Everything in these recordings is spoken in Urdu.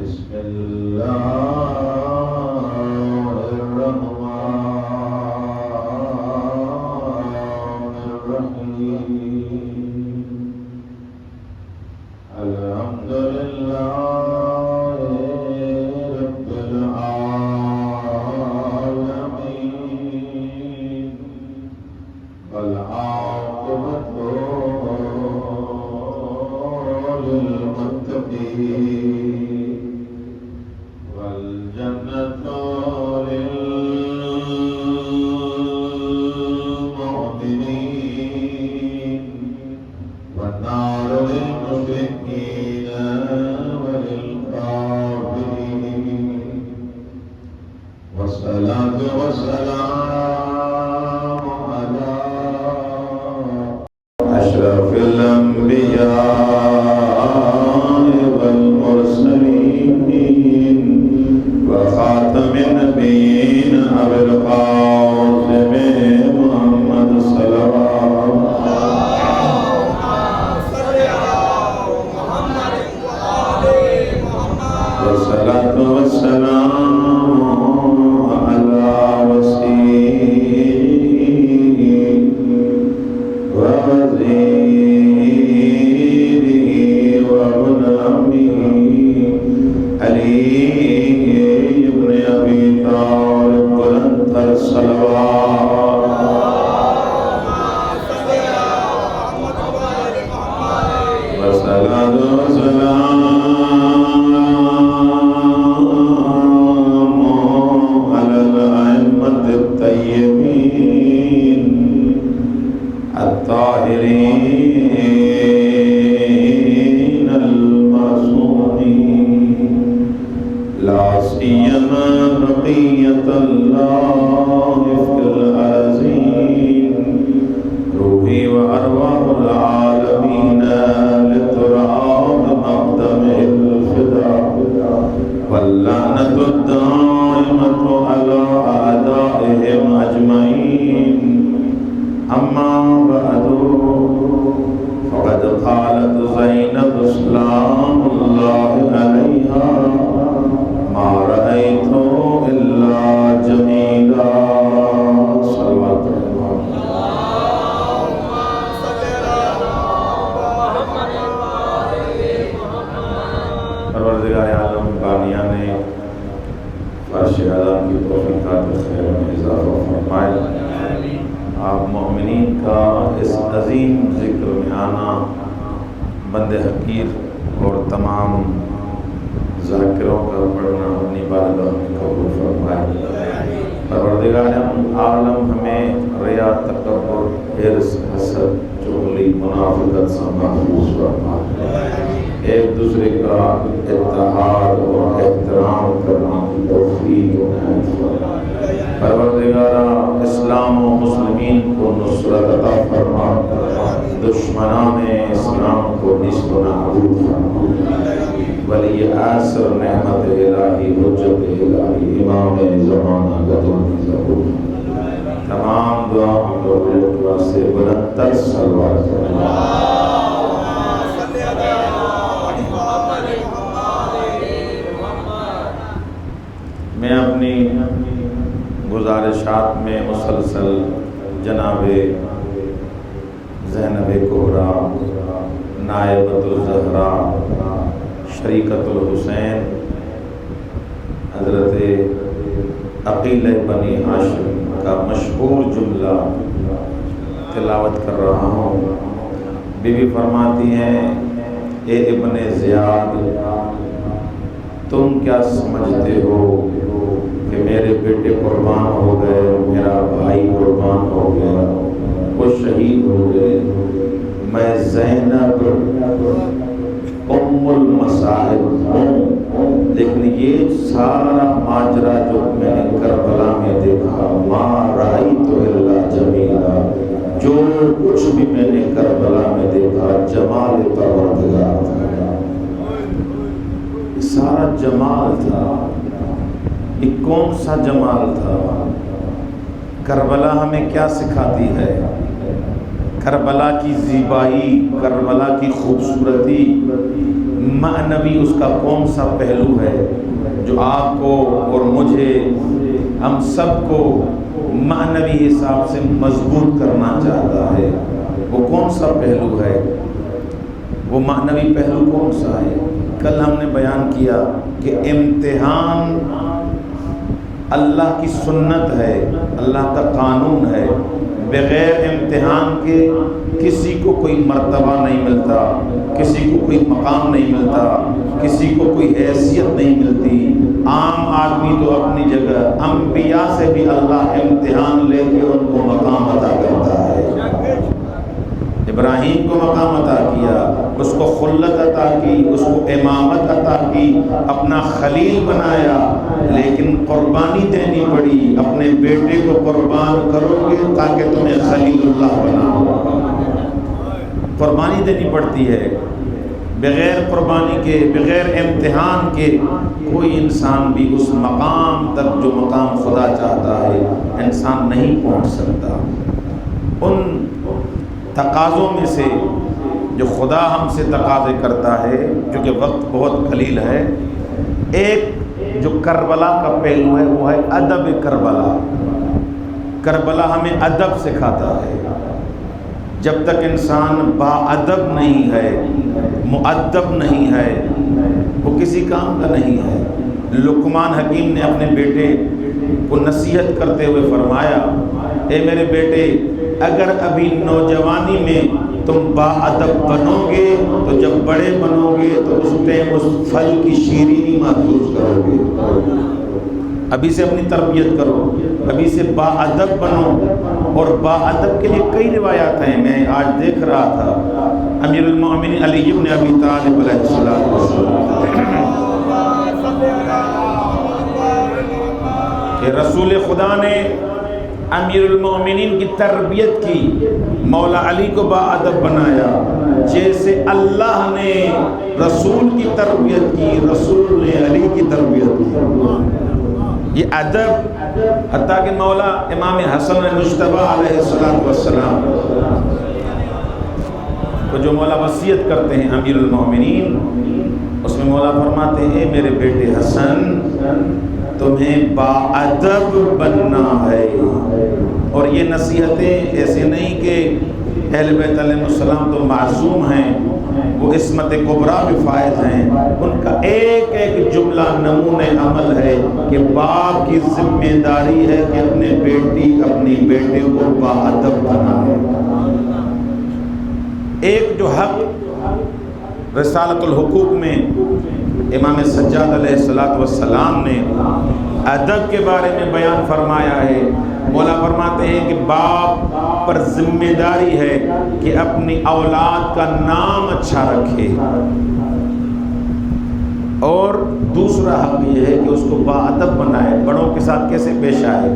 بسم الله الرحمن الرحيم الحمد لله رب العالمين والعاقبة للمتقين والجنة للمؤمنين والنار للمشركين وللكافرين والصلاة والسلام على أشرف الأنبياء والمرسلين وخاتم النبيين أبي القاسم محمد صلوات والصلاة والسلام على وسيله ووزيره وغلامه علي بن أبي طالب بلند الصلوات والصلاة والسلام على الأئمة الطيبين الطاهرين المعصومين لا سيما بقية الله في الأرضين روحي وأرواح العالمين لتراب مقدم الفداء واللعنة الدائمة على أعدائهم أجمعين أما بعد فقد قالت زينب سلام الله عليها ما رأيت إلا جميلا صلوات الله پروردگار عالم بانیہ نے فرش اعلیٰ کی توفیقات خیر میں اضافہ فرمائے آپ مومنین کا اس عظیم ذکر میں آنا بند حقیر اور تمام ذاکروں کا پڑھنا اپنی بارگاہ میں قبول فرمائے پروردگار عالم ہمیں ریا تکبر حرص حسد چغلی منافقت سے محفوظ فرمائے ایک دوسرے کا اتحاد اور احترام کرنا کی توفیق عنایت فرمائے پروردگارہ اسلام و مسلمین کو نصرت عطا فرما دشمنان اسلام کو نیست و نابود فرما ولی عصر نعمت الہی حجت الہی امام زمانہ گدانی ظہور تمام دعا قبول واسطے بلندتر صلوات فرما میں اپنی گزارشات میں مسلسل جناب زینب کبریٰ نائبۃ الزہراء شریکۃ الحسین حضرت عقیل بنی ہاشم کا مشہور جملہ تلاوت کر رہا ہوں بی بی فرماتی ہیں اے ابن زیاد تم کیا سمجھتے ہو کہ میرے بیٹے قربان ہو گئے میرا بھائی قربان ہو گیا وہ شہید ہو گئے میں زینب ام المصائب ہوں لیکن یہ سارا ماجرا جو میں نے کربلا میں دیکھا ما رأیت الا جمیلا جو کچھ بھی میں نے کربلا میں دیکھا جمال پروردگار تھا سارا جمال تھا یہ کون سا جمال تھا کربلا ہمیں کیا سکھاتی ہے کربلا کی زیبائی کربلا کی خوبصورتی معنوی اس کا کون سا پہلو ہے جو آپ کو اور مجھے ہم سب کو معنوی حساب سے مضبوط کرنا چاہتا ہے، وہ کون سا پہلو ہے؟ وہ معنوی پہلو کون سا ہے؟ کل ہم نے بیان کیا کہ امتحان اللہ کی سنت ہے، اللہ کا قانون ہے، بغیر امتحان کے کسی کو کوئی مرتبہ نہیں ملتا، کسی کو کوئی مقام نہیں ملتا، کسی کو کوئی حیثیت نہیں ملتی۔ عام آدمی تو اپنی جگہ، انبیاء سے بھی اللہ امتحان لے کے ان کو مقام عطا کرتا ہے۔ ابراہیم کو مقام عطا کیا، اس کو خلت عطا کی، اس کو امامت عطا کی، اپنا خلیل بنایا، لیکن قربانی دینی پڑی۔ اپنے بیٹے کو قربان کرو گے تاکہ تمہیں خلیل اللہ بناؤ، قربانی دینی پڑتی ہے۔ بغیر قربانی کے، بغیر امتحان کے کوئی انسان بھی اس مقام تک جو مقام خدا چاہتا ہے انسان نہیں پہنچ سکتا۔ ان تقاضوں میں سے جو خدا ہم سے تقاضے کرتا ہے، کیونکہ وقت بہت قلیل ہے، ایک جو کربلا کا پہلو ہے وہ ہے ادب کربلا۔ کربلا ہمیں ادب سکھاتا ہے۔ جب تک انسان با ادب نہیں ہے، مؤدب نہیں ہے، وہ کسی کام کا نہیں ہے۔ لقمان حکیم نے اپنے بیٹے کو نصیحت کرتے ہوئے فرمایا، اے میرے بیٹے، اگر ابھی نوجوانی میں تم با ادب بنو گے تو جب بڑے بنو گے تو اس ٹائم اس پھل کی شیرینی محسوس کرو گے۔ ابھی سے اپنی تربیت کرو، ابھی سے با ادب بنو۔ اور با ادب کے لیے کئی روایات ہیں۔ میں آج دیکھ رہا تھا امیر المومنین علی بن ابی طالب علیہ السلام کہ رسول خدا نے امیر المومنین کی تربیت کی، مولا علی کو با ادب بنایا، جیسے اللہ نے رسول کی تربیت کی، رسول نے علی کی تربیت کی۔ یہ ادب، حتیٰ کہ مولا امام حسن مجتبی علیہ السلام کو جو مولا وصیت کرتے ہیں امیر المومنین، اس میں مولا فرماتے ہیں، اے میرے بیٹے حسن، تمہیں با ادب بننا ہے۔ اور یہ نصیحتیں ایسے نہیں کہ اہل بیت علیہ السلام تو معصوم ہیں، وہ عصمت کبریٰ بھی فائز ہیں، ان کا ایک ایک جملہ نمونۂ عمل ہے کہ باپ کی ذمہ داری ہے کہ اپنے بیٹی اپنی بیٹے کو با ادب بنائے۔ ایک جو حق رسالت الحقوق میں امام سجاد علیہ السلام نے ادب کے بارے میں بیان فرمایا ہے، مولا فرماتے ہیں کہ باپ پر ذمہ داری ہے کہ اپنی اولاد کا نام اچھا رکھے، اور دوسرا حق یہ ہے کہ اس کو با ادب بنائے، بڑوں کے ساتھ کیسے پیش آئے،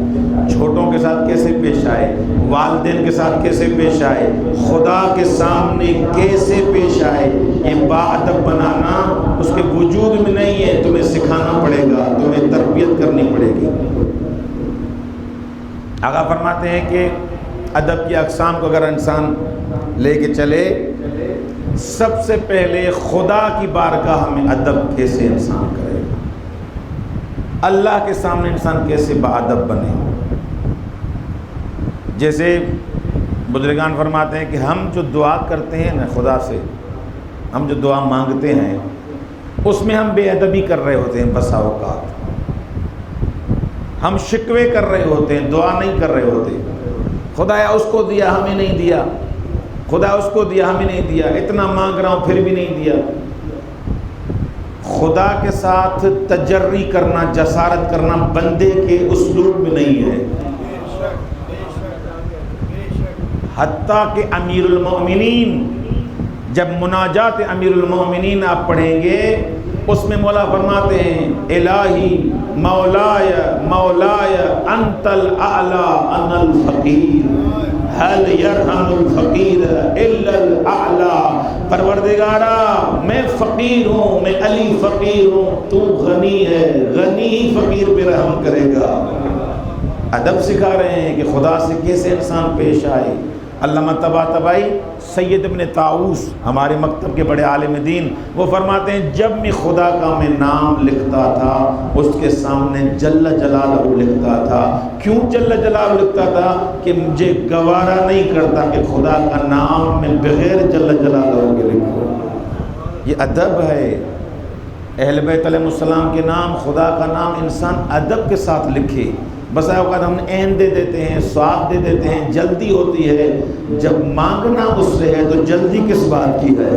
چھوٹوں کے ساتھ کیسے پیش آئے، والدین کے ساتھ کیسے پیش آئے، خدا کے سامنے کیسے پیش آئے۔ یہ با ادب بنانا اس کے وجود میں نہیں ہے، تمہیں سکھانا پڑے گا، تمہیں تربیت کرنی پڑے گی۔ آقا فرماتے ہیں کہ ادب کی اقسام کو اگر انسان لے کے چلے، سب سے پہلے خدا کی بارگاہ میں ادب کیسے انسان کرے، اللہ کے سامنے انسان کیسے باادب بنے۔ جیسے بزرگان فرماتے ہیں کہ ہم جو دعا کرتے ہیں نا خدا سے، ہم جو دعا مانگتے ہیں اس میں ہم بے ادبی کر رہے ہوتے ہیں، بسا اوقات ہم شکوے کر رہے ہوتے ہیں، دعا نہیں کر رہے ہوتے۔ خدایا اس کو دیا ہمیں نہیں دیا، خدا اس کو دیا ہمیں نہیں دیا، اتنا مانگ رہا ہوں پھر بھی نہیں دیا۔ خدا کے ساتھ تجری کرنا، جسارت کرنا بندے کے اسلوب میں نہیں ہے۔ حتیٰ کہ امیر المومنین جب مناجات امیر المومنین آپ پڑھیں گے، اس میں مولا فرماتے ہیں الہی مولایا مولایا انت الاعلی انا الفقیر هل يرحم الفقیر الا الاعلی۔ پروردگارا میں فقیر ہوں، میں علی فقیر ہوں، تو غنی ہے، غنی ہی فقیر پہ رحم کرے گا۔ ادب سکھا رہے ہیں کہ خدا سے کیسے انسان پیش آئے، علامہ طباطبائی سید ابن طاؤس ہمارے مکتب کے بڑے عالم دین، وہ فرماتے ہیں جب میں خدا کا میں نام لکھتا تھا اس کے سامنے جل جلالہ لکھتا تھا۔ کیوں جل جلالہ لکھتا تھا؟ کہ مجھے گوارا نہیں کرتا کہ خدا کا نام میں بغیر جل جلالہ کے لکھوں۔ یہ ادب ہے۔ اہل بیت علیہ السلام کے نام، خدا کا نام انسان ادب کے ساتھ لکھے۔ بس اوقات ہم عین دے دیتے ہیں، سواد دے دیتے ہیں، جلدی ہوتی ہے۔ جب مانگنا اس سے ہے تو جلدی کس بات کی ہے؟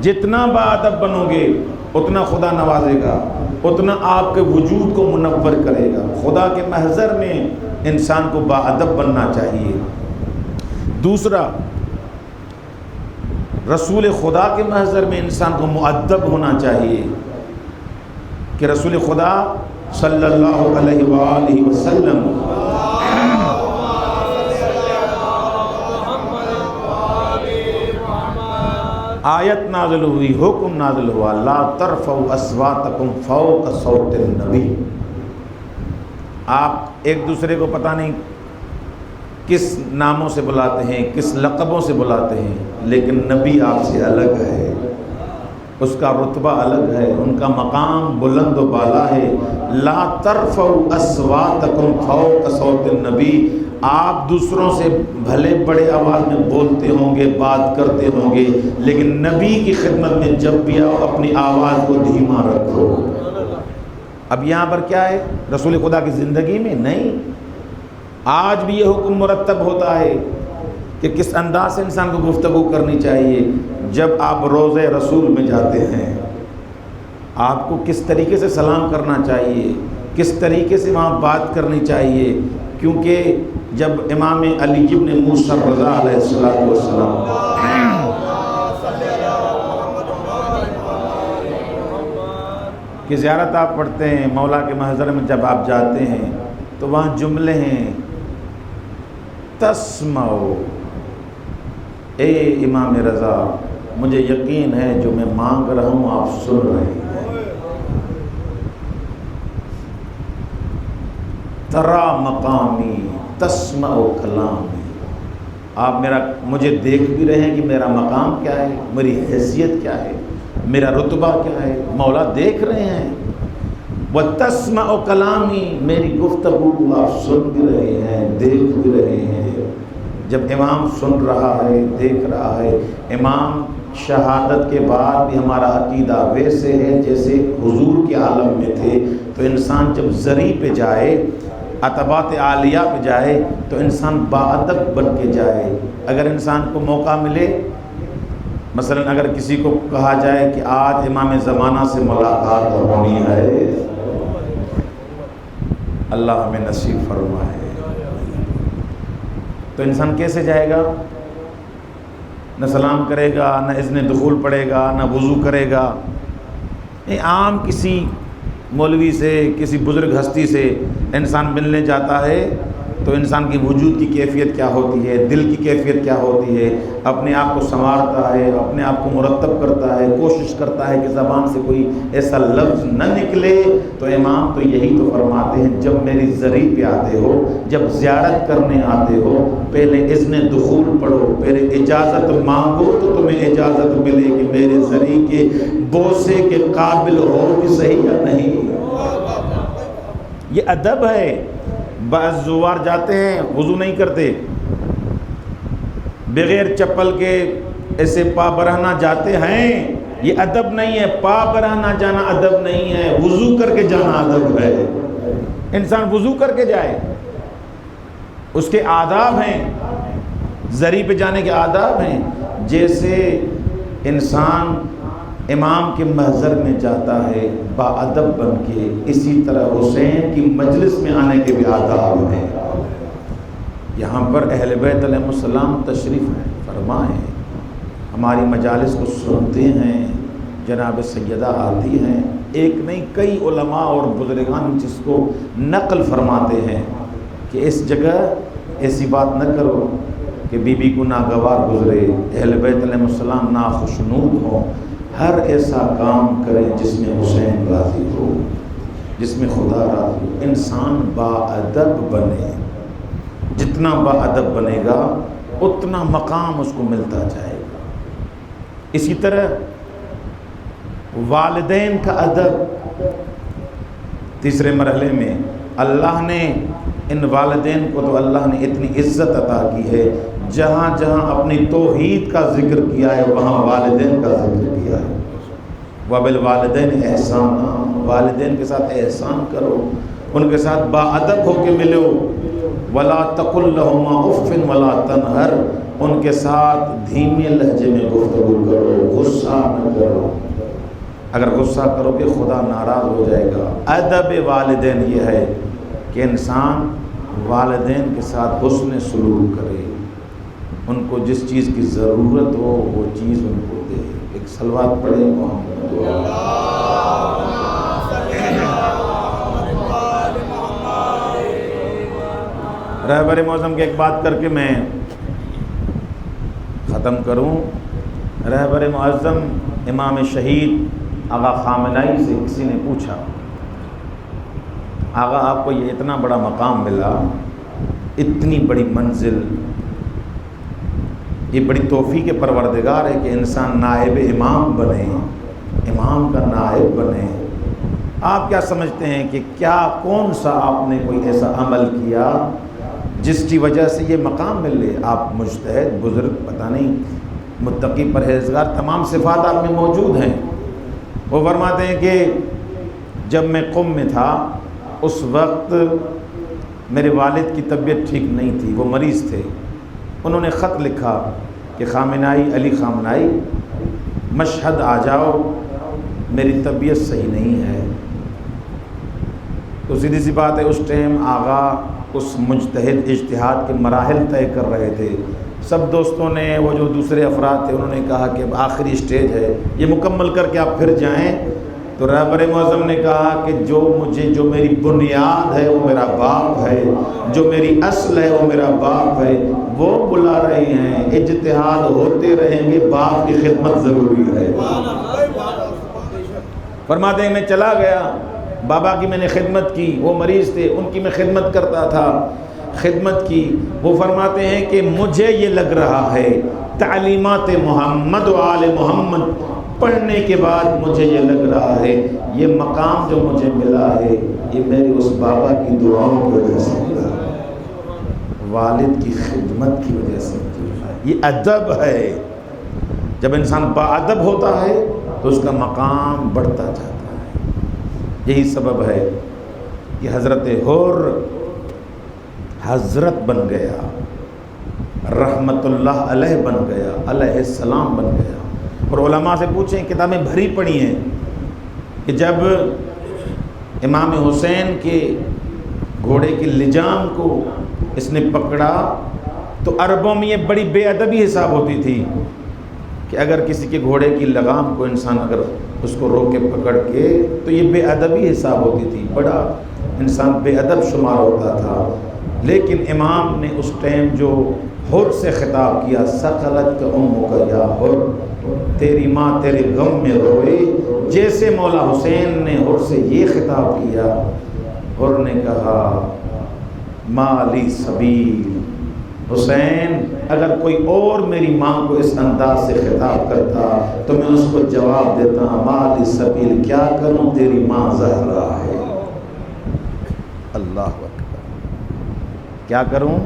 جتنا با ادب بنو گے اتنا خدا نوازے گا، اتنا آپ کے وجود کو منور کرے گا۔ خدا کے محضر میں انسان کو با ادب بننا چاہیے۔ دوسرا، رسول خدا کے محضر میں انسان کو مؤدب ہونا چاہیے کہ رسول خدا صلی اللہ علیہ وآلہ وسلم آیت نازل ہوئی، حکم نازل ہوا، لا ترفعوا اصواتکم فوق صوت النبی۔ آپ ایک دوسرے کو پتہ نہیں کس ناموں سے بلاتے ہیں، کس لقبوں سے بلاتے ہیں، لیکن نبی آپ سے الگ ہے، اس کا رتبہ الگ ہے، ان کا مقام بلند و بالا ہے۔ لا ترفعوا اصواتکم فوق صوت النبی۔ آپ دوسروں سے بھلے بڑے آواز میں بولتے ہوں گے، بات کرتے ہوں گے، لیکن نبی کی خدمت میں جب بھی آؤ اپنی آواز کو دھیما رکھو۔ اب یہاں پر کیا ہے؟ رسول خدا کی زندگی میں نہیں، آج بھی یہ حکم مرتب ہوتا ہے کہ کس انداز سے انسان کو گفتگو کرنی چاہیے۔ جب آپ روضہ رسول میں جاتے ہیں آپ کو کس طریقے سے سلام کرنا چاہیے، کس طریقے سے وہاں بات کرنی چاہیے، کیونکہ جب امام علی ابن موسیٰ رضا علیہ السلام کی زیارت آپ پڑھتے ہیں، مولا کے محضر میں جب آپ جاتے ہیں تو وہاں جملے ہیں، تسمعو، اے امام رضا مجھے یقین ہے جو میں مانگ رہا ہوں آپ سن رہے ہیں، ترا مقامی تسمع کلامی، آپ مجھے دیکھ بھی رہے ہیں کہ میرا مقام کیا ہے، میری حیثیت کیا ہے، میرا رتبہ کیا ہے، مولا دیکھ رہے ہیں۔ وَتَسْمَعُ کلامی، میری گفتگو کو آپ سن بھی رہے ہیں، دیکھ بھی رہے ہیں۔ جب امام سن رہا ہے، دیکھ رہا ہے، امام شہادت کے بعد بھی ہمارا عقیدہ ویسے ہے جیسے حضور کے عالم میں تھے، تو انسان جب زری پہ جائے، عتبات عالیہ پہ جائے تو انسان باادب بن کے جائے۔ اگر انسان کو موقع ملے، مثلا اگر کسی کو کہا جائے کہ آج امام زمانہ سے ملاقات ہونی ہے، اللہ ہمیں نصیب فرمائے، تو انسان کیسے جائے گا؟ نہ سلام کرے گا، نہ اذن دخول پڑھے گا، نہ وضو کرے گا۔ عام کسی مولوی سے، کسی بزرگ ہستی سے انسان ملنے جاتا ہے تو انسان کی وجود کی کیفیت کیا ہوتی ہے، دل کی کیفیت کیا ہوتی ہے، اپنے آپ کو سنوارتا ہے، اپنے آپ کو مرتب کرتا ہے، کوشش کرتا ہے کہ زبان سے کوئی ایسا لفظ نہ نکلے۔ تو امام تو یہی تو فرماتے ہیں، جب میری زری پہ آتے ہو، جب زیارت کرنے آتے ہو، پہلے اذن دخول پڑھو، پہلے اجازت مانگو تو تمہیں اجازت ملے کہ میرے زری کے بوسے کے قابل ہو بھی صحیح یا نہیں۔ یہ ادب ہے۔ بعض زوار جاتے ہیں وضو نہیں کرتے، بغیر چپل کے ایسے پا برہنہ جاتے ہیں، یہ ادب نہیں ہے۔ پا برہنہ جانا ادب نہیں ہے، وضو کر کے جانا ادب ہے۔ انسان وضو کر کے جائے، اس کے آداب ہیں، زری پہ جانے کے آداب ہیں۔ جیسے انسان امام کے محضر میں جاتا ہے باادب بن کے، اسی طرح حسین کی مجلس میں آنے کے بھی آداب ہیں۔ یہاں پر اہل بیت علیہ السلام تشریف فرما ہیں، ہماری مجالس کو سنتے ہیں، جناب سیدہ آتی ہیں، ایک نہیں کئی علماء اور بزرگان جس کو نقل فرماتے ہیں کہ اس جگہ ایسی بات نہ کرو کہ بی بی کو ناگوار گزرے، اہل بیت علیہ السلام ناخوشنود ہوں، ہر ایسا کام کریں جس میں حسین راضی ہو، جس میں خدا راضی ہو۔ انسان باادب بنے، جتنا باادب بنے گا اتنا مقام اس کو ملتا جائے گا۔ اسی طرح والدین کا ادب، تیسرے مرحلے میں اللہ نے ان والدین کو تو اللہ نے اتنی عزت عطا کی ہے، جہاں جہاں اپنی توحید کا ذکر کیا ہے وہاں والدین کا ذکر کیا ہے۔ وَبِالْوَالِدَيْنِ احسانا، والدین کے ساتھ احسان کرو، ان کے ساتھ باادب ہو کے ملو۔ وَلَا تَقُلْ لَهُمَا أُفٍّ وَلَا تَنْهَرْ، ان کے ساتھ دھیمے لہجے میں گفتگو کرو، غصہ نہ کرو۔ اگر غصہ کرو گے خدا ناراض ہو جائے گا۔ ادب والدین یہ ہے کہ انسان والدین کے ساتھ حسن سلوک کرے، ان کو جس چیز کی ضرورت ہو وہ چیز ان کو دے۔ ایک صلوات پڑھے محمد۔ رہبر معظم کی ایک بات کر کے میں ختم کروں۔ رہبر معظم امام شہید آقا خامنہئی سے کسی نے پوچھا، آقا آپ کو یہ اتنا بڑا مقام ملا، اتنی بڑی منزل، یہ بڑی توفیق پروردگار ہے کہ انسان نائب امام بنے، امام کا نائب بنے، آپ کیا سمجھتے ہیں کہ کیا کون سا آپ نے کوئی ایسا عمل کیا جس کی وجہ سے یہ مقام ملے؟ آپ مجتہد، بزرگ، پتہ نہیں، متقی، پرہیزگار، تمام صفات آپ میں موجود ہیں۔ وہ فرماتے ہیں کہ جب میں قم میں تھا اس وقت میرے والد کی طبیعت ٹھیک نہیں تھی، وہ مریض تھے۔ انہوں نے خط لکھا کہ خامنہئی، علی خامنہئی مشہد آ جاؤ، میری طبیعت صحیح نہیں ہے۔ تو سیدھی سی بات ہے، اس ٹائم آغا اس مجتہد اجتہاد کے مراحل طے کر رہے تھے۔ سب دوستوں نے، وہ جو دوسرے افراد تھے، انہوں نے کہا کہ اب آخری سٹیج ہے، یہ مکمل کر کے آپ پھر جائیں۔ تو رہبر معظم نے کہا کہ جو میری بنیاد ہے وہ میرا باپ ہے، جو میری اصل ہے وہ میرا باپ ہے، وہ بلا رہے ہیں، اجتہاد ہوتے رہیں گے، باپ کی خدمت ضروری ہے۔ فرماتے ہیں میں چلا گیا، بابا کی میں نے خدمت کی، وہ مریض تھے، ان کی میں خدمت کرتا تھا، خدمت کی۔ وہ فرماتے ہیں کہ مجھے یہ لگ رہا ہے تعلیمات محمد و آل محمد پڑھنے کے بعد مجھے یہ لگ رہا ہے یہ مقام جو مجھے ملا ہے یہ میری اس بابا کی دعاؤں کی وجہ سے ملا، والد کی خدمت کی وجہ سے ملا۔ یہ ادب ہے، جب انسان باادب ہوتا ہے تو اس کا مقام بڑھتا جاتا ہے۔ یہی سبب ہے کہ حضرت حر حضرت بن گیا، رحمت اللہ علیہ بن گیا، علیہ السلام بن گیا۔ اور علماء سے پوچھیں، کتابیں بھری پڑی ہیں کہ جب امام حسین کے گھوڑے کی لجام کو اس نے پکڑا تو عربوں میں یہ بڑی بے ادبی حساب ہوتی تھی کہ اگر کسی کے گھوڑے کی لگام کو انسان اگر اس کو روک کے پکڑ کے تو یہ بے ادبی حساب ہوتی تھی، بڑا انسان بے ادب شمار ہوتا تھا۔ لیکن امام نے اس ٹائم جو حر سے خطاب کیا، ثقلت کا امک یا حر، تیری ماں تیرے غم میں روئے، جیسے مولا حسین نے حر سے یہ خطاب کیا، حر نے کہا مالی سبیل، حسین اگر کوئی اور میری ماں کو اس انداز سے خطاب کرتا تو میں اس کو جواب دیتا مالی سبیل، کیا کروں تیری ماں زہرا ہے۔ اللہ اکبر، کیا کروں